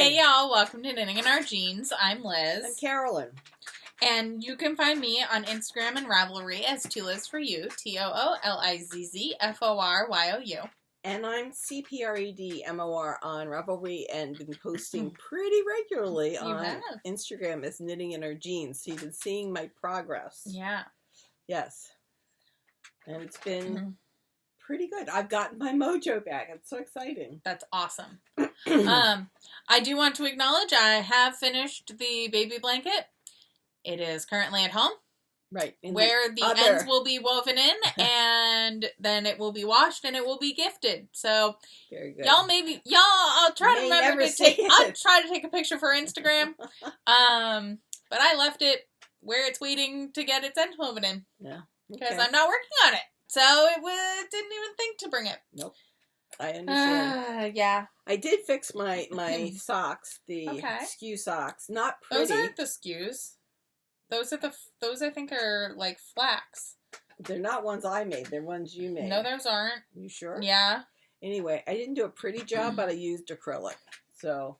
Hey y'all, welcome to Knitting in Our Jeans. I'm Liz. I'm Carolyn. And you can find me on Instagram and Ravelry as Toolizz for You, TOOLIZZFORYOU. And I'm CPREDMOR on Ravelry and been posting pretty regularly on Instagram as Knitting in Our Jeans. So you've been seeing my progress. Yeah. Yes. And it's been pretty good. I've gotten my mojo back. It's so exciting. That's awesome. I do want to acknowledge I have finished the baby blanket. It is currently at home. Right. Where the ends will be woven in, and then it will be washed, and it will be gifted. So, very good. I'll try to remember to take, I'll try to take a picture for Instagram. But I left it where it's waiting to get its ends woven in. Yeah. Because I'm not working on it. So didn't even think to bring it. Nope. I understand. Yeah. I did fix my socks, the skew socks. Not pretty. Those aren't the skews. Those I think are like flax. They're not ones I made. They're ones you made. No, those aren't. You sure? Yeah. Anyway, I didn't do a pretty job, but I used acrylic. So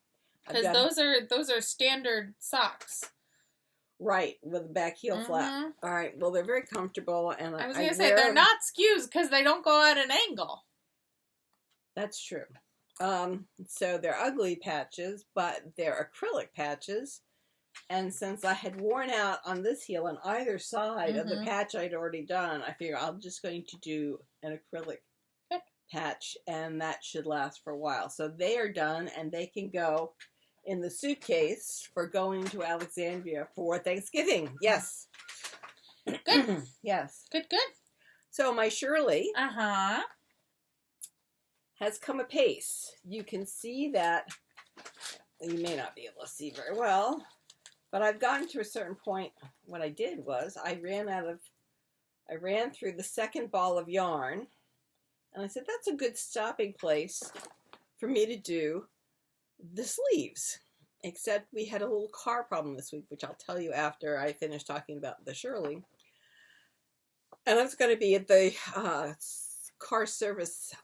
because those are standard socks. Right, with the back heel flap. All right. Well, they're very comfortable, and I was gonna say they're not skews because they don't go at an angle. That's true. So they're ugly patches, but they're acrylic patches. And since I had worn out on this heel on either side of the patch I'd already done, I figured I'm just going to do an acrylic patch, and that should last for a while. So they are done, and they can go in the suitcase for going to Alexandria for Thanksgiving. Yes. Good. Yes. Good. So my Shirley has come apace. You can see that. You may not be able to see very well, but I've gotten to a certain point. What I did was I ran through the second ball of yarn, and I said, that's a good stopping place for me to do the sleeves. Except we had a little car problem this week, which I'll tell you after I finish talking about the Shirley. And I was going to be at the car service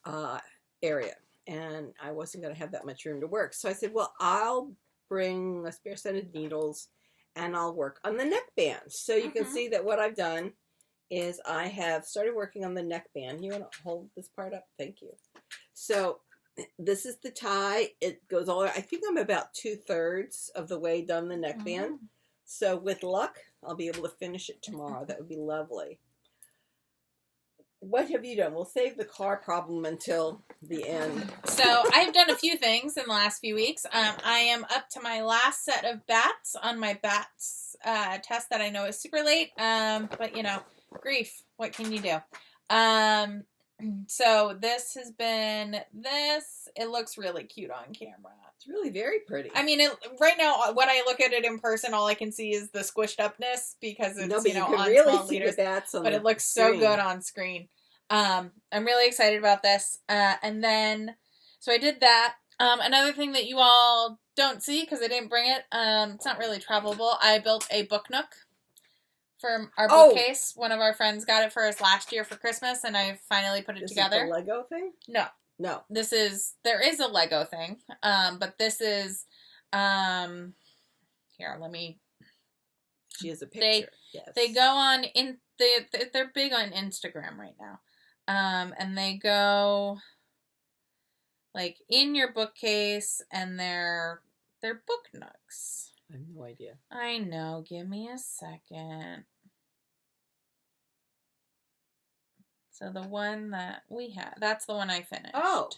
area, and I wasn't going to have that much room to work. So I said, well, I'll bring a spare set of needles, and I'll work on the neckband. So you can see that what I've done is I have started working on the neckband. You want to hold this part up? Thank you. So this is the tie. It goes all, I think I'm about 2/3 of the way done the neckband. So with luck, I'll be able to finish it tomorrow. That would be lovely. What have you done? We'll save the car problem until the end. So I've done a few things in the last few weeks. I am up to my last set of bats on my bats test that I know is super late. But you know, grief. What can you do? So this has been this. It looks really cute on camera. It's really very pretty. I mean, right now, when I look at it in person, all I can see is the squished upness because it's you on really small see liters. But it looks so good on screen. I'm really excited about this. And then, so I did that. Another thing that you all don't see because I didn't bring it. It's not really travelable. I built a book nook for our bookcase. One of our friends got it for us last year for Christmas, and I finally put it together. Is it the Lego thing? No. There is a Lego thing, but this is, here, let me. She has a picture. They go on, they're big on Instagram right now. And they go, like, in your bookcase, and they're book nooks. I have no idea. I know. Give me a second. So the one that we had, that's the one I finished. Oh,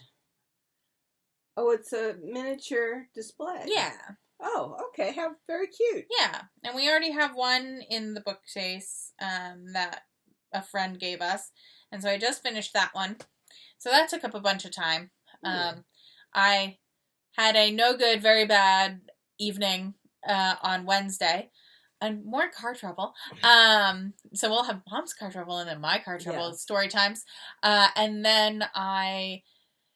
it's a miniature display. Yeah. Oh, okay. How very cute. Yeah. And we already have one in the bookcase that a friend gave us. And so I just finished that one. So that took up a bunch of time. I had a no good, very bad evening on Wednesday. And more car trouble. So we'll have Mom's car trouble and then my car trouble story times. And then I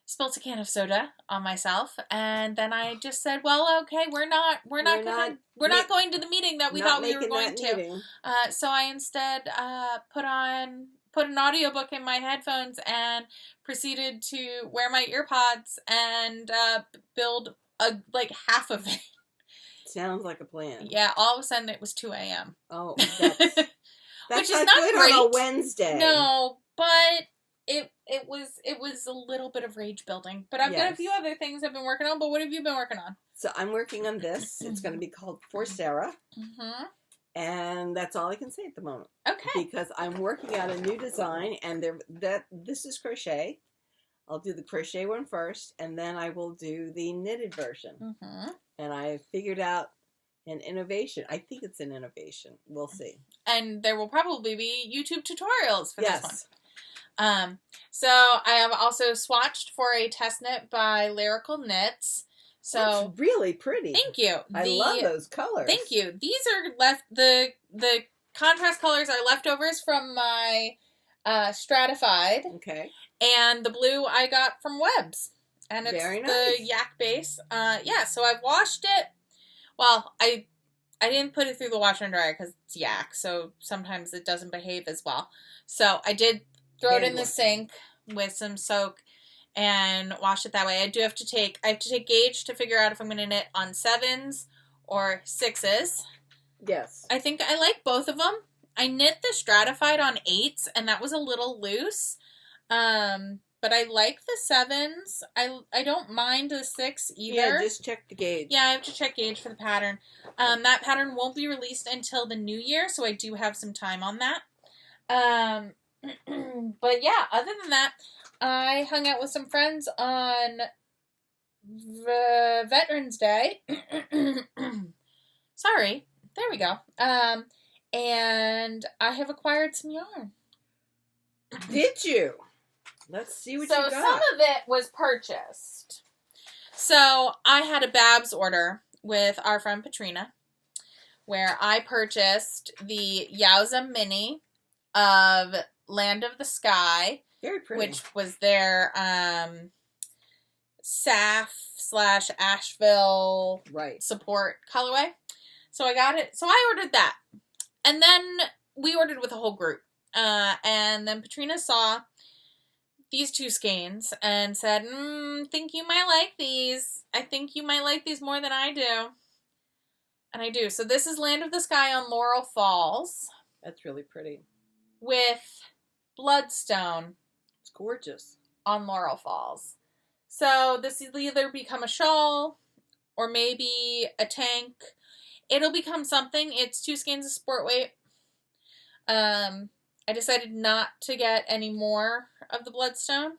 spilled a can of soda on myself, and then I just said, "Well, okay, we're not going to the meeting that we thought we were going to." So I instead put an audiobook in my headphones and proceeded to wear my earpods and build like half of it. Sounds like a plan. Yeah, all of a sudden it was 2 a.m. Oh, that's Which is not not good great on a Wednesday. No, but it was a little bit of rage building. But I've got a few other things I've been working on. But what have you been working on? So I'm working on this. It's going to be called For Sarah. Mm-hmm. And that's all I can say at the moment. Okay. Because I'm working out a new design, and this is crochet. I'll do the crochet one first, and then I will do the knitted version. Mm-hmm. And I figured out an innovation. I think it's an innovation. We'll see. And there will probably be YouTube tutorials for this one. So I have also swatched for a test knit by Lyrical Knits. So that's really pretty. Thank you. I love those colors. Thank you. These are the contrast colors are leftovers from my stratified. Okay. And the blue I got from Webs. And it's Very nice. The yak base. Yeah, so I've washed it. Well, I didn't put it through the washer and dryer because it's yak, so sometimes it doesn't behave as well. So I did throw it in the sink with some soak and wash it that way. I have to take gauge to figure out if I'm going to knit on 7s or 6s. Yes. I think I like both of them. I knit the stratified on 8s, and that was a little loose. But I like the 7s. I don't mind the 6 either. Yeah, just check the gauge. Yeah, I have to check gauge for the pattern. That pattern won't be released until the new year, so I do have some time on that. But yeah, other than that, I hung out with some friends on Veterans Day. Sorry. There we go. And I have acquired some yarn. Did you? Let's see what you got. So some of it was purchased. So I had a Babs order with our friend Patrina, where I purchased the Yowza Mini of Land of the Sky. Very pretty. Which was their SAF/Asheville support colorway. So I got it. So I ordered that. And then we ordered with a whole group. And then Patrina saw these 2 skeins and said, think you might like these. I think you might like these more than I do. And I do. So this is Land of the Sky on Laurel Falls. That's really pretty. With Bloodstone. It's gorgeous. On Laurel Falls. So this will either become a shawl or maybe a tank. It'll become something. It's 2 skeins of sport weight. I decided not to get any more of the Bloodstone.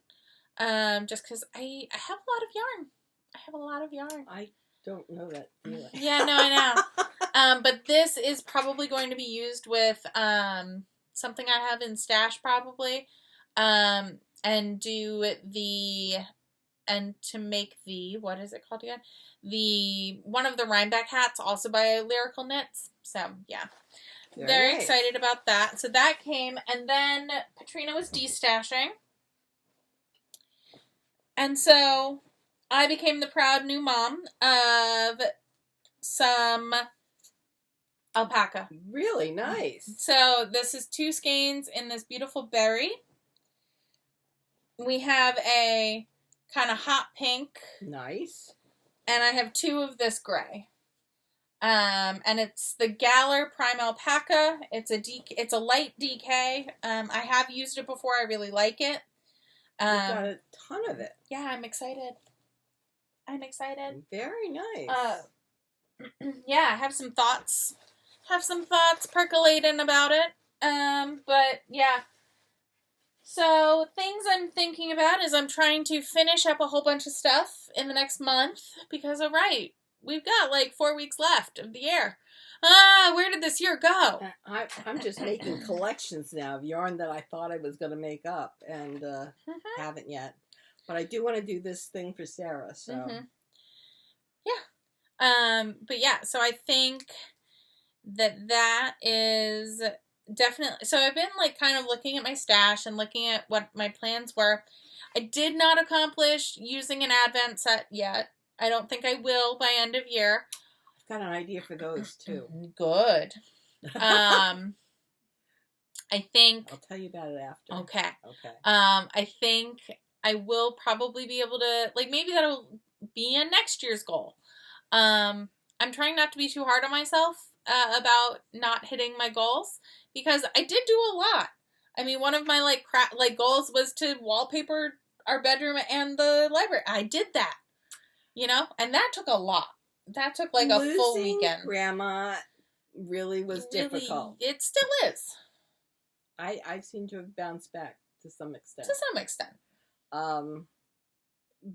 Just because I have a lot of yarn. I don't know that feeling. Yeah, no, I know. But this is probably going to be used with something I have in stash probably. And to make the, what is it called again? One of the Rhinebeck hats, also by Lyrical Knits. So, yeah. Very excited about that. So that came, and then Patrina was destashing. And so I became the proud new mom of some alpaca. Really nice. So this is 2 skeins in this beautiful berry. We have a kind of hot pink. Nice. And I have 2 of this gray. And it's the Galler Prime Alpaca. It's a light DK. I have used it before. I really like it. You've got a ton of it. Yeah, I'm excited. Very nice. Yeah, I have some thoughts. Percolating about it. But yeah. So things I'm thinking about is I'm trying to finish up a whole bunch of stuff in the next month because, we've got like 4 weeks left of the year. Where did this year go? I'm just making collections now of yarn that I thought I was going to make up and haven't yet. But I do want to do this thing for Sarah, so. Mm-hmm. Yeah. But yeah, so I think that is definitely, so I've been like kind of looking at my stash and looking at what my plans were. I did not accomplish using an Advent set yet. I don't think I will by end of year. I've got an idea for those too. Good. I think I'll tell you about it after. Okay. I think I will probably be able to, like, maybe that'll be a next year's goal. I'm trying not to be too hard on myself about not hitting my goals, because I did do a lot. I mean, one of my goals was to wallpaper our bedroom and the library. I did that, and that took a lot. That took like a full weekend. Grandma really was difficult. It still is. I seem to have bounced back to some extent. To some extent.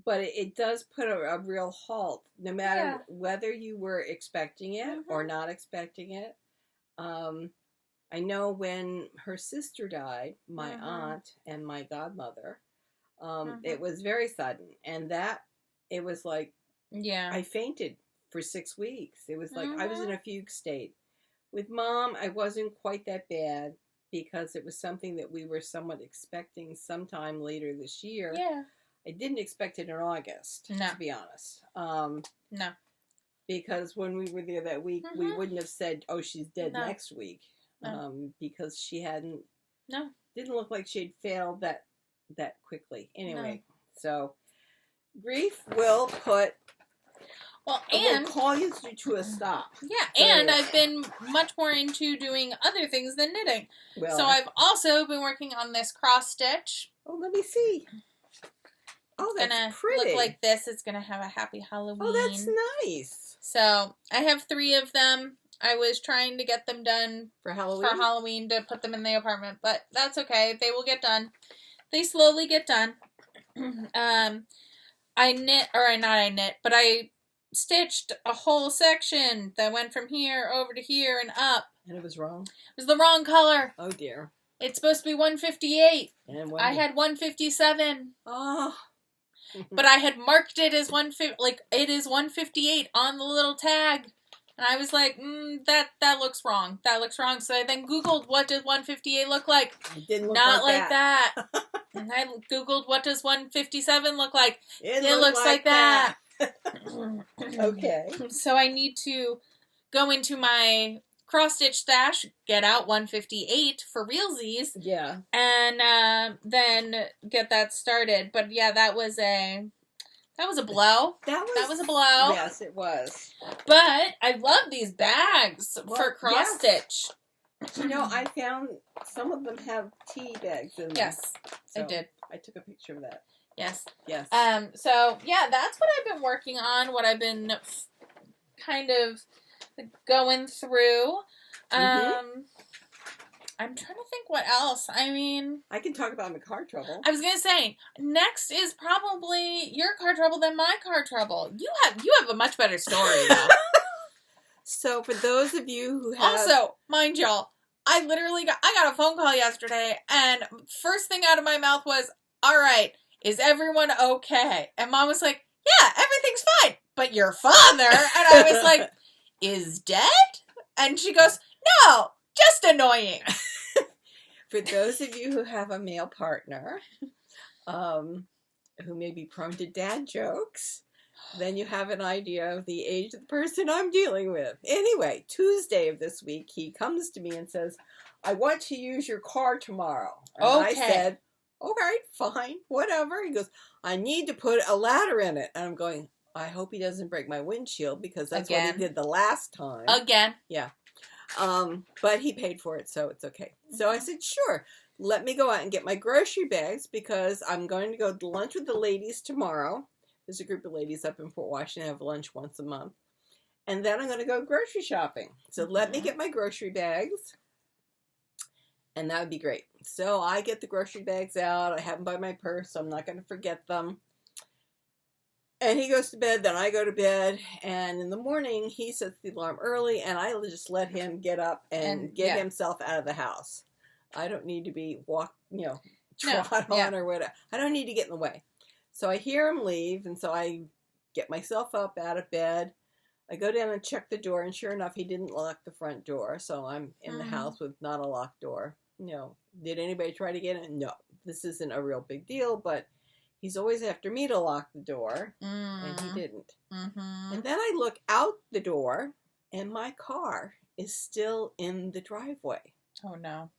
But it does put a real halt, no matter whether you were expecting it or not expecting it. I know when her sister died, my aunt and my godmother, it was very sudden. And it was like, I fainted for 6 weeks. It was like I was in a fugue state. With Mom, I wasn't quite that bad because it was something that we were somewhat expecting sometime later this year. Yeah. I didn't expect it in August, to be honest. No. Because when we were there that week, we wouldn't have said, oh, she's dead next week. No. Because she hadn't... No. Didn't look like she'd failed that quickly. Anyway, so grief will put... Well, and... will call you to a stop. Yeah, and I've been much more into doing other things than knitting. Well, so I've also been working on this cross stitch. Oh, let me see. Oh, that's gonna pretty. Look like this. It's gonna have a happy Halloween. Oh, that's nice. So I have 3 of them. I was trying to get them done for Halloween to put them in the apartment, but that's okay. They will get done. They slowly get done. I stitched a whole section that went from here over to here and up. And it was wrong? It was the wrong color. Oh, dear. It's supposed to be 158. And I had 157. Oh. But I had marked it as it is 158 on the little tag. And I was like, that looks wrong. That looks wrong. So I then Googled, what does 158 look like? It didn't look Not like that. And I Googled, what does 157 look like? It looks like that. Okay. So I need to go into my cross-stitch stash, get out 158 for realsies. Yeah. And then get that started. But yeah, that was a blow. That was a blow. Yes, it was. But I love these bags for cross-stitch. Yes. I found some of them have tea bags in them. Yes, so I did. I took a picture of that. Yes. Yes. So, yeah, that's what I've been working on, what I've been kind of going through. I'm trying to think what else. I mean... I can talk about my car trouble. I was going to say, next is probably your car trouble than my car trouble. You have a much better story, though. So, for those of you who have... Also, mind y'all, I got a phone call yesterday, and first thing out of my mouth was, all right, is everyone okay? And Mom was like, yeah, everything's fine, but your father, and I was like, is dead? And she goes, no, just annoying. For those of you who have a male partner, who may be prone to dad jokes, then you have an idea of the age of the person I'm dealing with. Anyway, Tuesday of this week, he comes to me and says, I want to use your car tomorrow. And I said, all right, fine, whatever. He goes, I need to put a ladder in it. And I'm going, I hope he doesn't break my windshield because that's what he did the last time. Again. Yeah. But he paid for it, so it's okay. So I said, sure, let me go out and get my grocery bags because I'm going to go to lunch with the ladies tomorrow. There's a group of ladies up in Fort Washington, have lunch once a month. And then I'm going to go grocery shopping. So let me get my grocery bags. And that would be great. So I get the grocery bags out. I have them by my purse, so I'm not going to forget them. And he goes to bed, then I go to bed. And in the morning, he sets the alarm early, and I just let him get up and get himself out of the house. I don't need to be trot on or whatever. I don't need to get in the way. So I hear him leave, and so I get myself up out of bed. I go down and check the door, and sure enough, he didn't lock the front door. So I'm in the house with not a locked door. Did anybody try to get in? No. This isn't a real big deal, but he's always after me to lock the door, and he didn't. And then I look out the door, and my car is still in the driveway. Oh, no.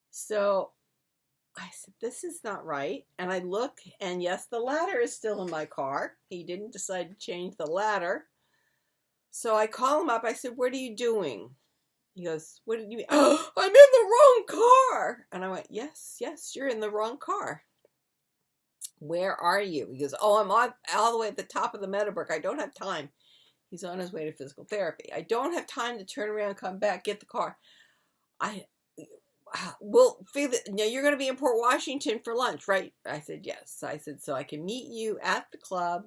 So I said, this is not right. And I look, and yes, the ladder is still in my car. He didn't decide to change the ladder. So I call him up. I said, what are you doing? He goes, what did you mean? Oh, I'm in the wrong car. And I went, yes, you're in the wrong car. Where are you? He goes, oh, I'm all the way at the top of the Meadowbrook. I don't have time. He's on his way to physical therapy. I don't have time to turn around, come back, get the car. Well, you're going to be in Port Washington for lunch, right? I said, yes. I said, so I can meet you at the club.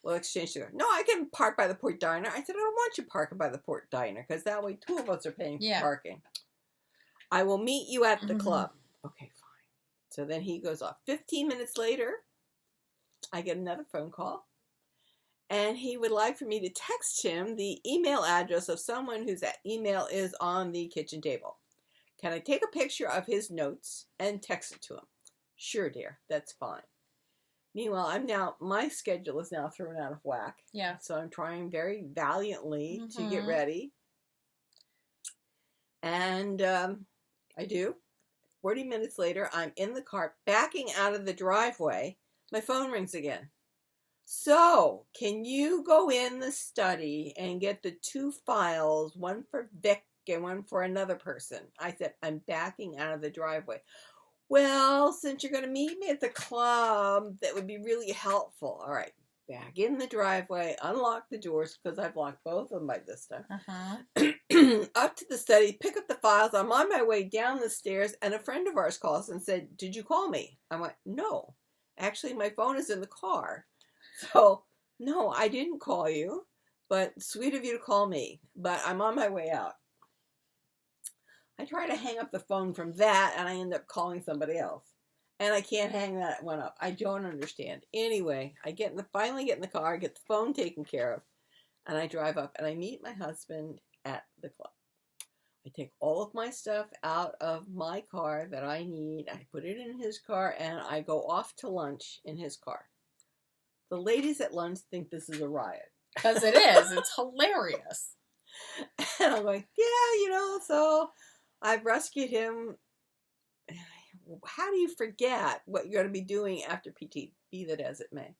We'll exchange the car. No, I can park by the Port Diner. I said, I don't want you parking by the Port Diner because that way 2 of us are paying for parking. I will meet you at the club. Okay, fine. So then he goes off. 15 minutes later, I get another phone call. And he would like for me to text him the email address of someone whose email is on the kitchen table. Can I take a picture of his notes and text it to him? Sure, dear. That's fine. Meanwhile, my schedule is now thrown out of whack. Yeah. So I'm trying very valiantly to get ready. And I do. 40 minutes later, I'm in the car, backing out of the driveway. My phone rings again. So, can you go in the study and get the 2 files, one for Vic and one for another person? I said, I'm backing out of the driveway. Well, since you're going to meet me at the club, that would be really helpful. All right, back in the driveway, unlock the doors because I've locked both of them by this time. Up to the study, pick up the files. I'm on my way down the stairs, and a friend of ours calls and said, did you call me? I went, no. Actually, my phone is in the car. So, no, I didn't call you, but sweet of you to call me. But I'm on my way out. I try to hang up the phone from that, and I end up calling somebody else. And I can't hang that one up. I don't understand. Anyway, I finally get in the car, get the phone taken care of, and I drive up, and I meet my husband at the club. I take all of my stuff out of my car that I need. I put it in his car, and I go off to lunch in his car. The ladies at lunch think this is a riot. Because it is. It's hilarious. And I'm like, yeah, so I've rescued him. How do you forget what you're going to be doing after PT, be that as it may?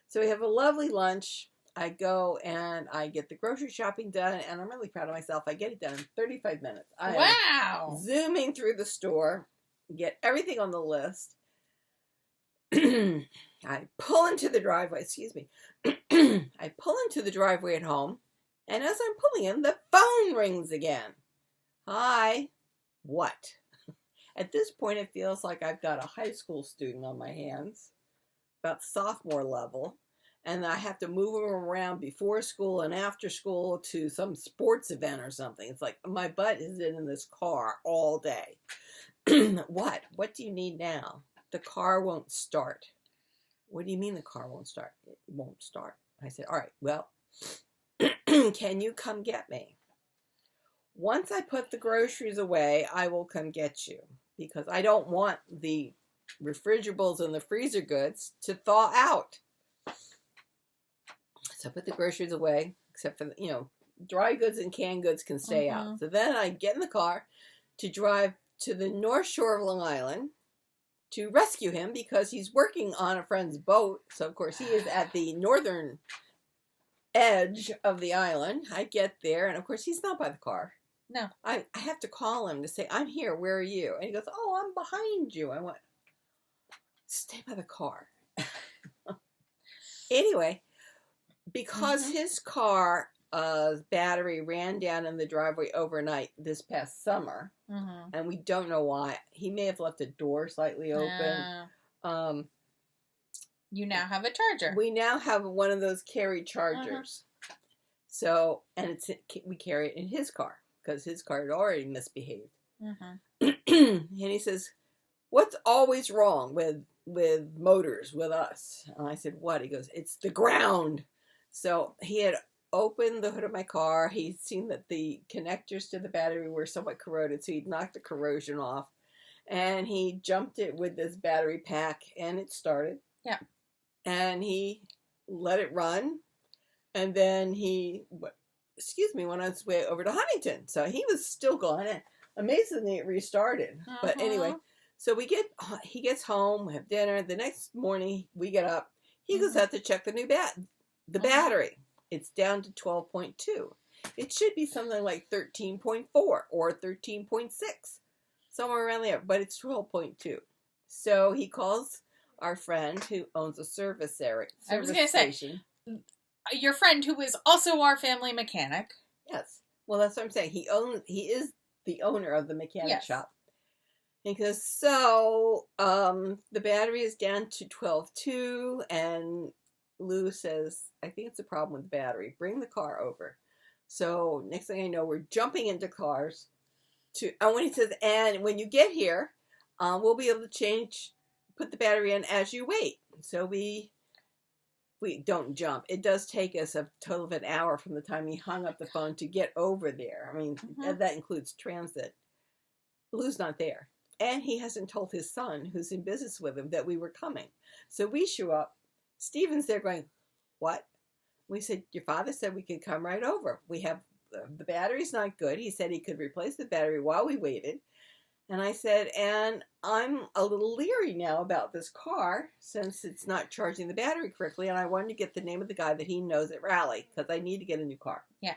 So we have a lovely lunch. I go and I get the grocery shopping done, and I'm really proud of myself. I get it done in 35 minutes. Wow! Zooming through the store, get everything on the list. I pull into the driveway, I pull into the driveway at home, and as I'm pulling in, the phone rings again. Hi. What? At this point, it feels like I've got a high school student on my hands, about sophomore level, and I have to move him around before school and after school to some sports event or something. It's like my butt is in this car all day. What? What do you need now? The car won't start. What do you mean the car won't start? It won't start. I said, all right, well, can you come get me? Once I put the groceries away, I will come get you because I don't want the refrigerables and the freezer goods to thaw out. So I put the groceries away, except for, dry goods and canned goods can stay out. So then I get in the car to drive to the North Shore of Long Island to rescue him because he's working on a friend's boat. So, of course, he is at the northern edge of the island. I get there, and, of course, he's not by the car. No. I have to call him to say, I'm here. Where are you? And he goes, oh, I'm behind you. I went, stay by the car. Anyway, because his car battery ran down in the driveway overnight this past summer, and we don't know why. He may have left the door slightly open. You now have a charger. We now have one of those carry chargers. So, and we carry it in his car because his car had already misbehaved. And he says, what's always wrong with motors with us? And I said, what? He goes, it's the ground. So he had opened the hood of my car. He'd seen that the connectors to the battery were somewhat corroded, so he'd knocked the corrosion off. And he jumped it with this battery pack, and it started. Yeah. And he let it run, and then he went on his way over to Huntington. So he was still gone, and amazingly it restarted. But anyway, So he gets home, we have dinner. The next morning we get up. He goes out to check the battery. It's down to 12.2. It should be something like 13.4 or 13.6, somewhere around there, but it's 12.2. So he calls our friend who owns a service station. Your friend who is also our family mechanic. Yes. Well, that's what I'm saying. He is the owner of the mechanic shop. Because so the battery is down to 12.2, and Lou says, I think it's a problem with the battery. Bring the car over. So next thing I know, we're jumping into cars. And when he says, and when you get here, we'll be able to put the battery in as you wait. So we don't jump. It does take us a total of an hour from the time he hung up the phone to get over there. I mean, that includes transit. Lou's not there. And he hasn't told his son, who's in business with him, that we were coming. So we show up. Stephen's there going, what? We said, your father said we could come right over. We have, the battery's not good. He said he could replace the battery while we waited. And I said, and I'm a little leery now about this car since it's not charging the battery correctly. And I wanted to get the name of the guy that he knows at Raleigh because I need to get a new car. Yeah.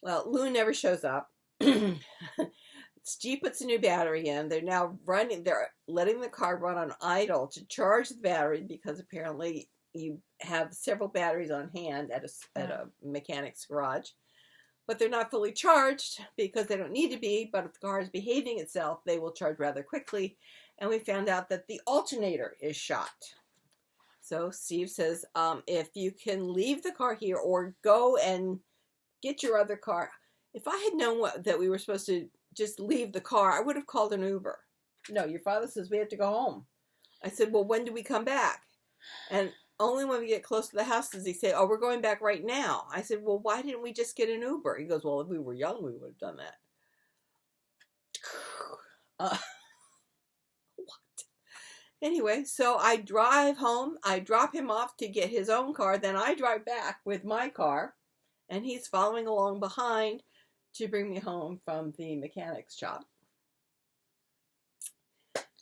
Well, Lou never shows up. G puts a new battery in. They're now they're letting the car run on idle to charge the battery because apparently you have several batteries on hand at a mechanic's garage. But they're not fully charged because they don't need to be. But if the car is behaving itself, they will charge rather quickly. And we found out that the alternator is shot. So Steve says, if you can leave the car here or go and get your other car. If I had known that we were supposed to just leave the car, I would have called an Uber. No, your father says we have to go home. I said, well, when do we come back? And only when we get close to the house does he say, oh, we're going back right now. I said, well, why didn't we just get an Uber? He goes, well, if we were young, we would have done that. What? Anyway, so I drive home. I drop him off to get his own car. Then I drive back with my car. And he's following along behind to bring me home from the mechanic's shop.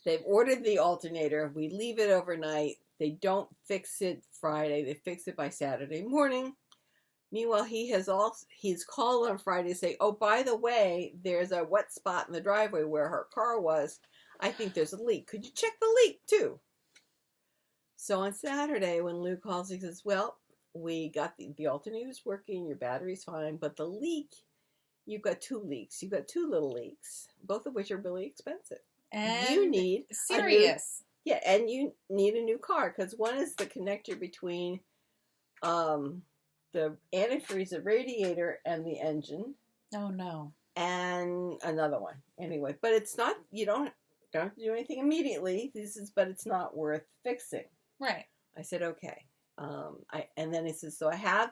They've ordered the alternator. We leave it overnight. They don't fix it Friday. They fix it by Saturday morning. Meanwhile, he's called on Friday to say, oh, by the way, there's a wet spot in the driveway where her car was. I think there's a leak. Could you check the leak too? So on Saturday, when Lou calls, he says, well, we got the alternator's working, your battery's fine, but the leak, you've got two leaks. You've got two little leaks, both of which are really expensive. And you need serious. And you need a new car because one is the connector between the antifreeze, the radiator, and the engine. Oh no! And another one. Anyway, but it's not. You don't have to do anything immediately. But it's not worth fixing. Right. I said okay. And then he says, so I have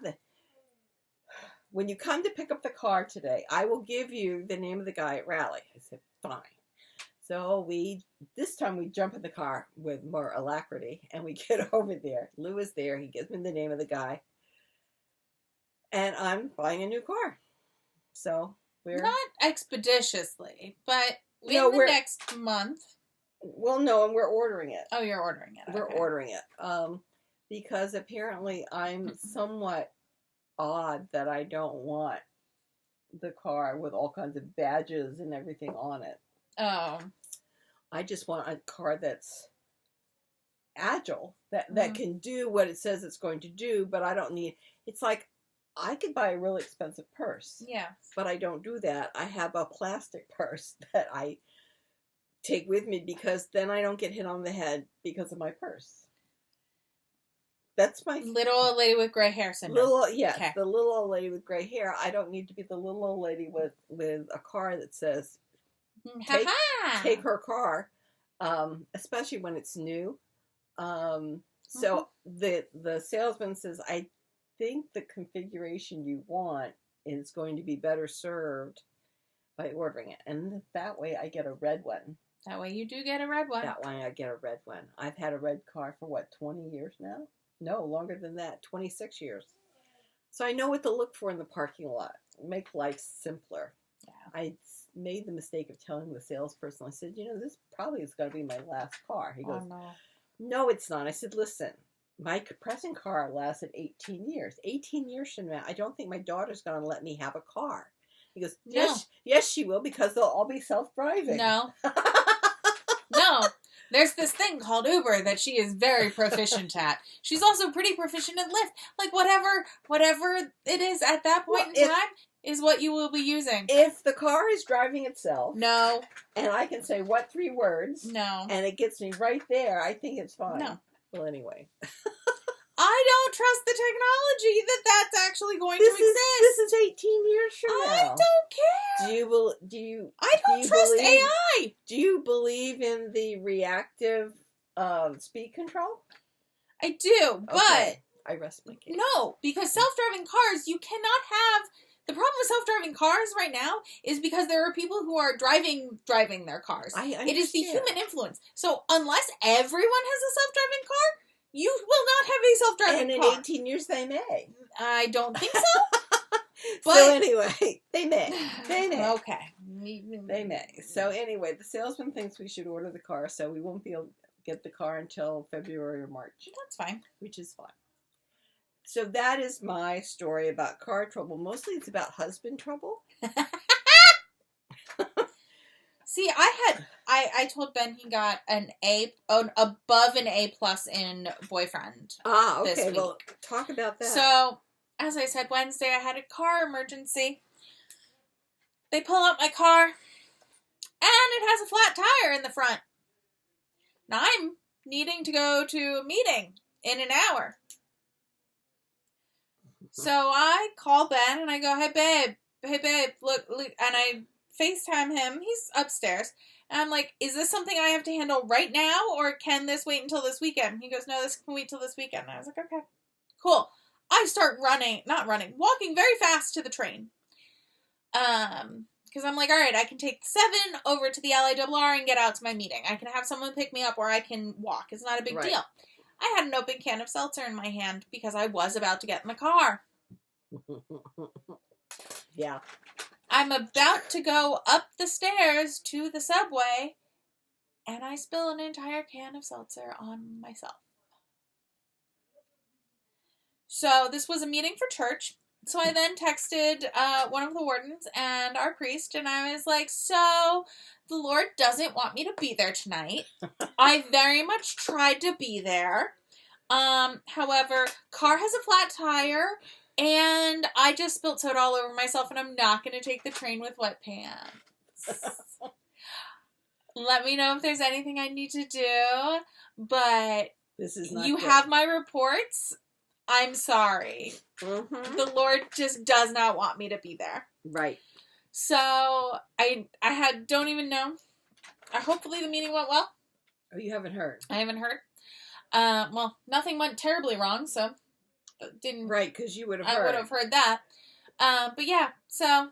when you come to pick up the car today, I will give you the name of the guy at Raleigh. I said fine. So this time we jump in the car with more alacrity and we get over there. Lou is there. He gives me the name of the guy. And I'm buying a new car. So we're... Not expeditiously, but in the next month. Well, no, and we're ordering it. Oh, you're ordering it. We're ordering it. Because apparently I'm somewhat odd that I don't want the car with all kinds of badges and everything on it. Oh. I just want a car that's agile, that can do what it says it's going to do, but I don't need... It's like, I could buy a really expensive purse. Yeah. But I don't do that. I have a plastic purse that I take with me because then I don't get hit on the head because of my purse. That's my... Little old lady with gray hair syndrome. Okay. The little old lady with gray hair. I don't need to be the little old lady with a car that says... Take her car, especially when it's new. So the salesman says, I think the configuration you want is going to be better served by ordering it. And that way I get a red one. That way you do get a red one. That way I get a red one. I've had a red car for 20 years now? No, longer than that, 26 years. So I know what to look for in the parking lot. Make life simpler. Yeah. made the mistake of telling the salesperson, I said, this probably is going to be my last car. He goes, no. No, it's not. I said, listen, my present car lasted 18 years. 18 years from now, I don't think my daughter's going to let me have a car. He goes, yes, she will, because they'll all be self-driving. No. No. There's this thing called Uber that she is very proficient at. She's also pretty proficient at Lyft. Like, whatever it is at that point in time is what you will be using. If the car is driving itself. No. And I can say, what 3 words? No. And it gets me right there. I think it's fine. No. Well, anyway. I don't trust the technology that's actually going to exist. This is 18 years from now. I don't care. I don't trust AI. Do you believe in the reactive speed control? I do, but I rest my case. No, because self-driving cars, you cannot have. The problem with self-driving cars right now is because there are people who are driving their cars. It is the human influence. So unless everyone has a self-driving car, you will not have a self-driving car. And in 18 years they may. I don't think so. But so anyway, they may. Okay. They may. So anyway, the salesman thinks we should order the car, so we won't be able to get the car until February or March. That's fine. Which is fine. So that is my story about car trouble. Mostly it's about husband trouble. See, I told Ben he got above an A+ in boyfriend. Ah, okay. This week. Well, talk about that. So, as I said, Wednesday I had a car emergency. They pull up my car, and it has a flat tire in the front. Now I'm needing to go to a meeting in an hour. So I call Ben and I go, hey babe, look, and I FaceTime him. He's upstairs. And I'm like, is this something I have to handle right now, or can this wait until this weekend? He goes, no, this can wait till this weekend. And I was like, okay, cool. I start walking very fast to the train. Because I'm like, all right, I can take the 7 over to the LIRR and get out to my meeting. I can have someone pick me up, or I can walk. It's not a big deal. I had an open can of seltzer in my hand because I was about to get in the car. Yeah. I'm about to go up the stairs to the subway, and I spill an entire can of seltzer on myself. So this was a meeting for church. So I then texted one of the wardens and our priest, and I was like, so the Lord doesn't want me to be there tonight. I very much tried to be there. However, car has a flat tire, and I just spilled soda all over myself, and I'm not going to take the train with wet pants. Let me know if there's anything I need to do, but this is not you good. have my reports. I'm sorry. Mm-hmm. The Lord just does not want me to be there. Right. So I don't even know. Hopefully the meeting went well. Oh, you haven't heard? I haven't heard. Well, nothing went terribly wrong, so didn't. Right, because you would have heard. I would have heard that. But yeah, so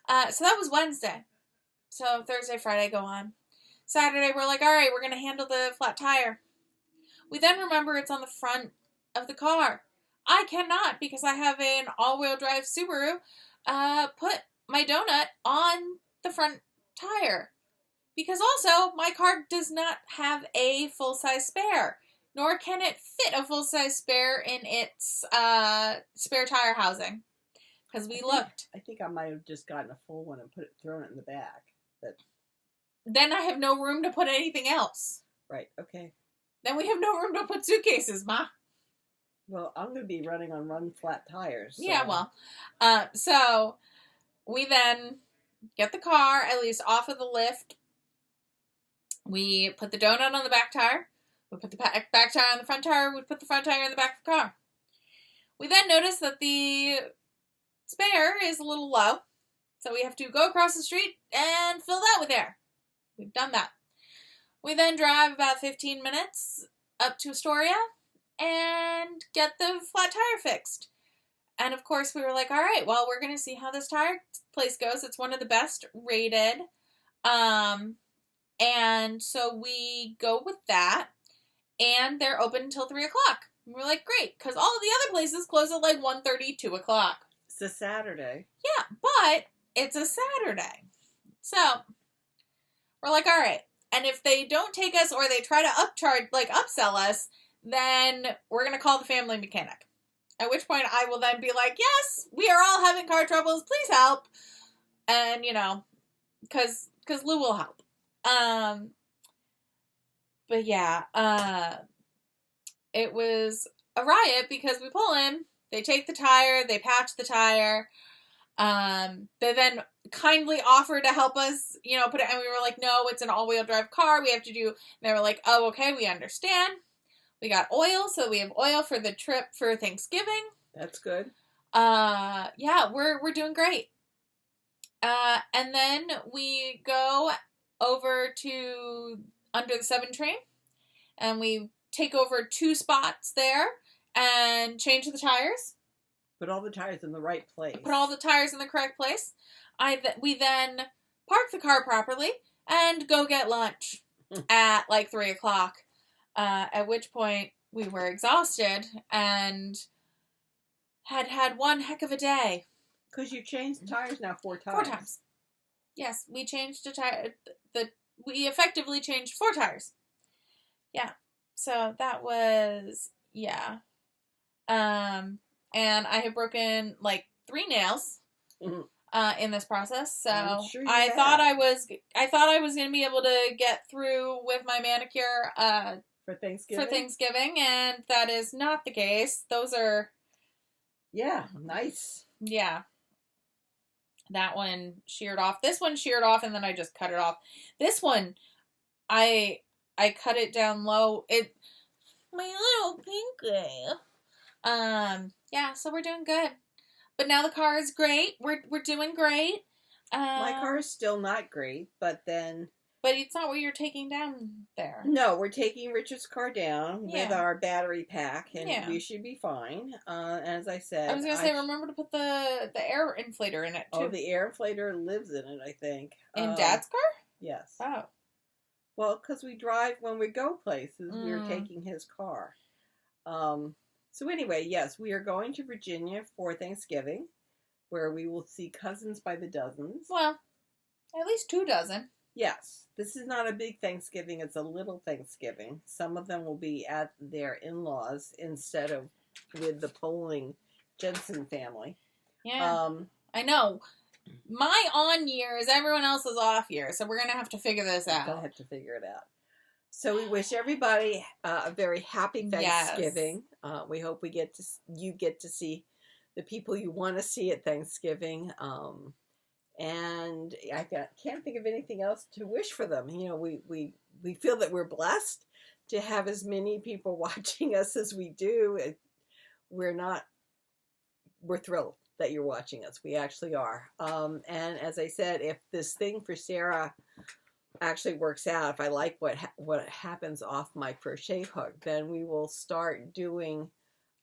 that was Wednesday. So Thursday, Friday go on. Saturday we're like, all right, we're gonna handle the flat tire. We then remember it's on the front of the car. I cannot, because I have an all-wheel drive Subaru, put my donut on the front tire. Because also, my car does not have a full-size spare, nor can it fit a full-size spare in its spare tire housing. Because we looked. I think I might have just gotten a full one and thrown it in the back. Then I have no room to put anything else. Right, okay. Then we have no room to put suitcases, Ma. Well, I'm going to be running on flat tires. So. Yeah, well. So, we then get the car, at least off of the lift. We put the donut on the back tire. We put the back tire on the front tire. We put the front tire in the back of the car. We then notice that the spare is a little low. So we have to go across the street and fill that with air. We've done that. We then drive about 15 minutes up to Astoria and get the flat tire fixed. And of course we were like, all right, well, we're going to see how this tire place goes. It's one of the best rated. And so we go with that, and they're open until 3 o'clock. And we're like, great, because all of the other places close at like 1:30, 2 o'clock. It's a Saturday. Yeah, but it's a Saturday. So we're like, all right. And if they don't take us or they try to upsell us, then we're going to call the family mechanic. At which point I will then be like, yes, we are all having car troubles. Please help. And, because Lou will help. But yeah, it was a riot because we pull in, they take the tire, they patch the tire. They then kindly offered to help us, put it, and we were like, no, it's an all-wheel drive car. We have to do, and they were like, oh, okay, we understand. We got oil, so we have oil for the trip for Thanksgiving. That's good. Yeah, we're doing great. And then we go over to Under the 7 train, and we take over 2 spots there and change the tires. Put all the tires in the right place. Put all the tires in the correct place. We then park the car properly and go get lunch at like 3 o'clock. At which point we were exhausted and had one heck of a day. Because you changed the tires now 4 times. 4 times. Yes, we changed the tire. We effectively changed 4 tires. Yeah. So that was, yeah. And I have broken like 3 nails in this process. So sure I thought I was going to be able to get through with my manicure for Thanksgiving. And that is not the case. Those are nice. Yeah. That one sheared off. This one sheared off, and then I just cut it off. This one, I cut it down low. My little pinky. Yeah, so we're doing good. But now the car is great. We're doing great. My car is still not great, but it's not what you're taking down there. No, we're taking Richard's car down with our battery pack, and we should be fine. As I said, I was going to say, remember to put the air inflator in it, too. Oh, the air inflator lives in it, I think. In Dad's car? Yes. Oh. Well, because we drive, when we go places, we're taking his car. So anyway, yes, we are going to Virginia for Thanksgiving, where we will see cousins by the dozens. Well, at least 2 dozen. Yes. This is not a big Thanksgiving. It's a little Thanksgiving. Some of them will be at their in-laws instead of with the polling Jensen family. Yeah. I know. My on year is everyone else's off year, so we're going to have to figure this out. We're going to have to figure it out. So we wish everybody a very happy Thanksgiving. Yes. We hope you get to see the people you want to see at Thanksgiving. And I can't think of anything else to wish for them. We feel that we're blessed to have as many people watching us as we do. We're thrilled that you're watching us. We actually are. And as I said, if this thing for Sarah actually works out, if I like what happens off my crochet hook, then we will start doing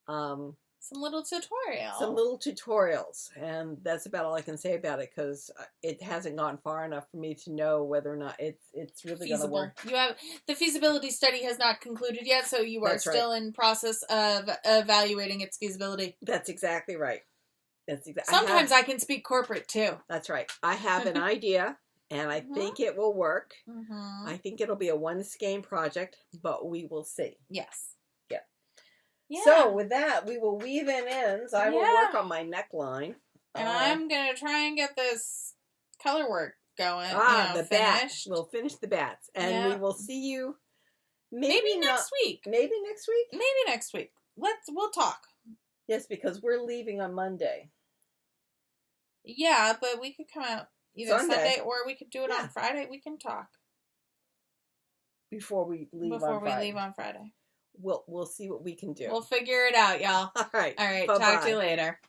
some little tutorials, and that's about all I can say about it, because it hasn't gone far enough for me to know whether or not it's really going to work. The feasibility study has not concluded yet, so you are still in process of evaluating its feasibility. That's exactly right. Sometimes I can speak corporate too. That's right. I have an idea, and I think it will work. I think it'll be a one-skein project, but we will see. Yes. Yeah. So with that, we will weave in ends. I will work on my neckline. And I'm going to try and get this color work going. The bats. We'll finish the bats. And we will see you maybe next week. Maybe next week? Maybe next week. We'll talk. Yes, because we're leaving on Monday. Yeah, but we could come out either Sunday or we could do it on Friday. We can talk. Before we leave on Friday. We'll see what we can do. We'll figure it out, y'all. All right. Bye-bye. Talk to you later.